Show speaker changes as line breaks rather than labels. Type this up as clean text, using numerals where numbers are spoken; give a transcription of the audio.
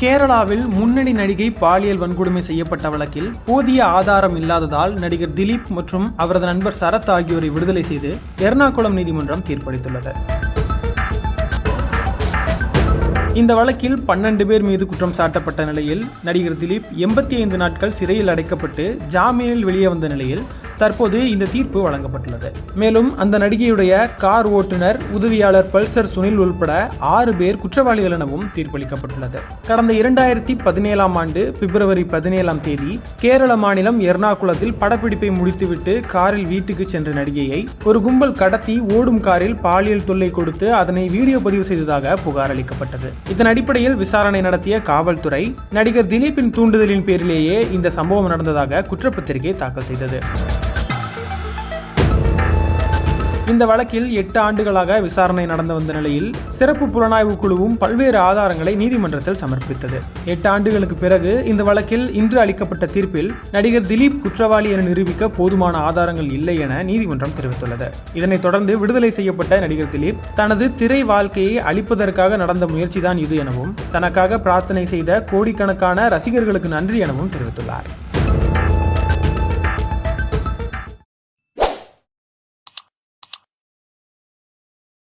கேரளாவில் முன்னணி நடிகை பாலியல் வன்கொடுமை செய்யப்பட்ட வழக்கில் போதிய ஆதாரம் இல்லாததால் நடிகர் திலீப் மற்றும் அவரது நண்பர் சரத் ஆகியோரை விடுதலை செய்து எர்ணாகுளம் நீதிமன்றம் தீர்ப்பளித்துள்ளது. இந்த வழக்கில் 12 பேர் மீது குற்றம் சாட்டப்பட்ட நிலையில் நடிகர் திலீப் 85 நாட்கள் சிறையில் அடைக்கப்பட்டு ஜாமீனில் வெளியே வந்த நிலையில் தற்போது இந்த தீர்ப்பு வழங்கப்பட்டுள்ளது. மேலும் அந்த நடிகையுடைய கார் ஓட்டுநர், உதவியாளர் பல்சர் சுனில் உள்பட 6 பேர் குற்றவாளிகள் எனவும் தீர்ப்பளிக்கப்பட்டுள்ளது. கடந்த 2017ஆம் ஆண்டு பிப்ரவரி 17ஆம் தேதி கேரள மாநிலம் எர்ணாகுளத்தில் படப்பிடிப்பை முடித்துவிட்டு காரில் வீட்டுக்கு சென்ற நடிகையை ஒரு கும்பல் கடத்தி ஓடும் காரில் பாலியல் தொல்லை கொடுத்து அதனை வீடியோ பதிவு செய்ததாக புகார் அளிக்கப்பட்டது. இதன் அடிப்படையில் விசாரணை நடத்திய காவல்துறை நடிகர் திலீப்பின் தூண்டுதலின் பேரிலேயே இந்த சம்பவம் நடந்ததாக குற்றப்பத்திரிகை தாக்கல் செய்தது. இந்த வழக்கில் 8 ஆண்டுகளாக விசாரணை நடந்து வந்த நிலையில் சிறப்பு புலனாய்வு குழுவும் பல்வேறு ஆதாரங்களை நீதிமன்றத்தில் சமர்ப்பித்தது. 8 ஆண்டுகளுக்கு பிறகு இந்த வழக்கில் இன்று அளிக்கப்பட்ட தீர்ப்பில் நடிகர் திலீப் குற்றவாளி என நிரூபிக்க போதுமான ஆதாரங்கள் இல்லை என நீதிமன்றம் தெரிவித்துள்ளது. இதனைத் தொடர்ந்து விடுதலை செய்யப்பட்ட நடிகர் திலீப் தனது திரை வாழ்க்கையை அழிப்பதற்காக நடந்த முயற்சிதான் இது எனவும் தனக்காக பிரார்த்தனை செய்த கோடிக்கணக்கான ரசிகர்களுக்கு நன்றி எனவும் தெரிவித்துள்ளார்.